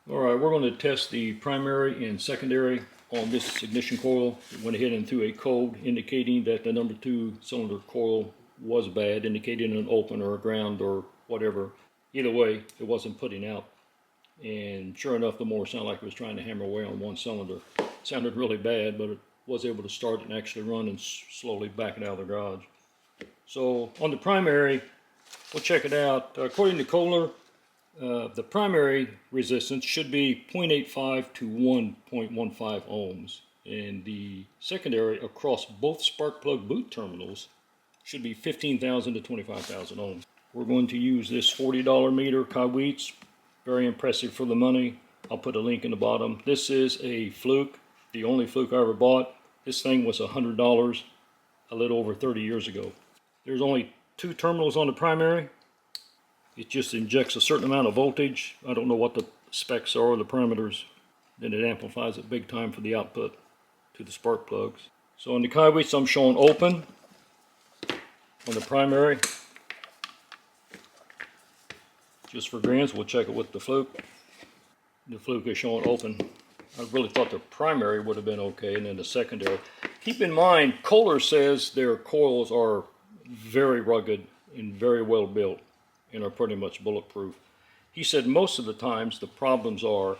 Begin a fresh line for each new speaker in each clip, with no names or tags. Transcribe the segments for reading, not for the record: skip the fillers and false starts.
Alright, we're going to test the primary and secondary on this ignition coil. It went ahead and threw a code indicating that the number 2 cylinder coil was bad, indicating an open or a ground or whatever. Either way, it wasn't putting out. And sure enough, the motor sounded like it was trying to hammer away on one cylinder. It sounded really bad, but it was able to start and actually run and slowly back it out of the garage. So on the primary, we'll check it out. According to Kohler, the primary resistance should be 0.85 to 1.15 ohms, and the secondary across both spark plug boot terminals should be 15,000 to 25,000 ohms. We're going to use this $40 meter Coil. Very impressive for the money. I'll put a link in the bottom. This is a fluke, the only fluke I ever bought. This thing was $100 a little over 30 years ago. There's only 2 terminals on the primary. It just injects a certain amount of voltage. I don't know what the specs are or the parameters. Then it amplifies it big time for the output to the spark plugs. So on the Coil, I'm showing open on the primary. Just for grins, we'll check it with the fluke. The fluke is showing open. I really thought the primary would have been okay, and then the secondary. Keep in mind, Kohler says their coils are very rugged and very well built and are pretty much bulletproof. He said most of the times the problems are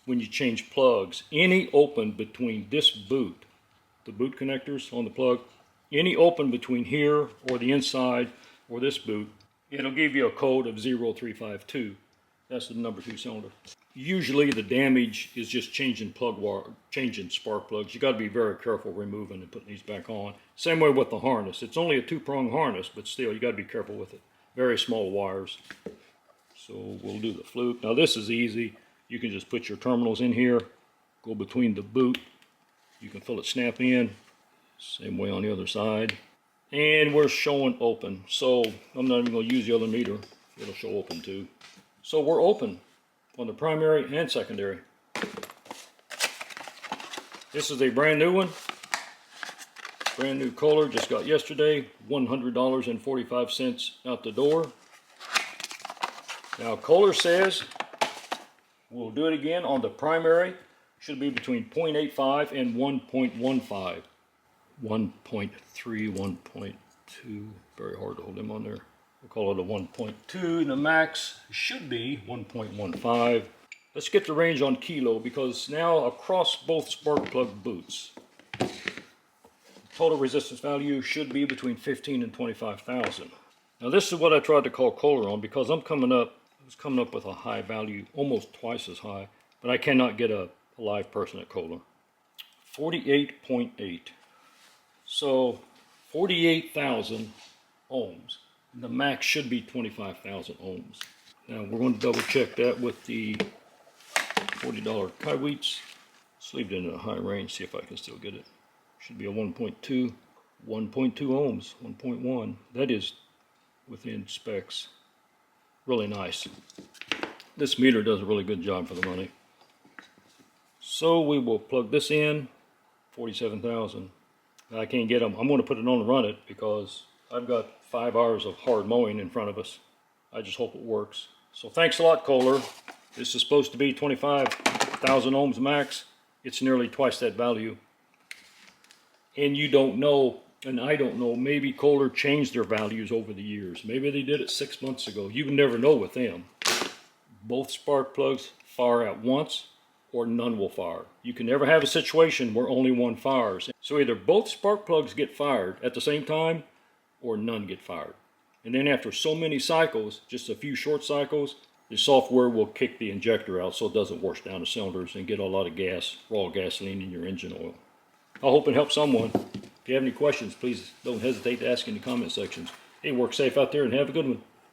when you change plugs. Any open between this boot, the boot connectors on the plug, any open between here or the inside or this boot, it'll give you a code of 0352. That's the number 2 cylinder. Usually the damage is just changing changing spark plugs. You got to be very careful removing and putting these back on. Same way with the harness. It's only a 2-prong harness, but still you got to be careful with it. Very small wires. So we'll do the fluke. Now this is easy. You can just put your terminals in here, go between the boot. You can feel it snap in. Same way on the other side. And we're showing open. So I'm not even going to use the other meter. It'll show open too. So we're open on the primary and secondary. This is a brand new one. Brand new Kohler, just got yesterday. $100.45 out the door. Now Kohler says we'll do it again on the primary. Should be between 0.85 and 1.15. 1.3, 1.2. Very hard to hold them on there. We'll call it a 1.2, and the max should be 1.15. Let's get the range on kilo, because now across both spark plug boots, total resistance value should be between 15 and 25,000. Now this is what I tried to call Kohler on, because I was coming up with a high value, almost twice as high, but I cannot get a live person at Kohler. 48.8. So 48,000 ohms. The max should be 25,000 ohms. Now we're going to double check that with the $40 Coil. Let's leave it in a high range, see if I can still get it. Should be a 1.2 ohms, 1.1. That is within specs. Really nice. This meter does a really good job for the money. So we will plug this in, 47,000. I can't get them. I'm going to put it on and run it because I've got 5 hours of hard mowing in front of us. I just hope it works. So thanks a lot, Kohler. This is supposed to be 25,000 ohms max. It's nearly twice that value. And you don't know, and I don't know, maybe Kohler changed their values over the years. Maybe they did it 6 months ago. You never know with them. Both spark plugs fire at once, or none will fire. You can never have a situation where only one fires. So either both spark plugs get fired at the same time, or none get fired. And then after so many cycles, just a few short cycles, the software will kick the injector out so it doesn't wash down the cylinders and get a lot of gas, raw gasoline in your engine oil. I hope it helps someone. If you have any questions, please don't hesitate to ask in the comment sections. Hey, work safe out there and have a good one.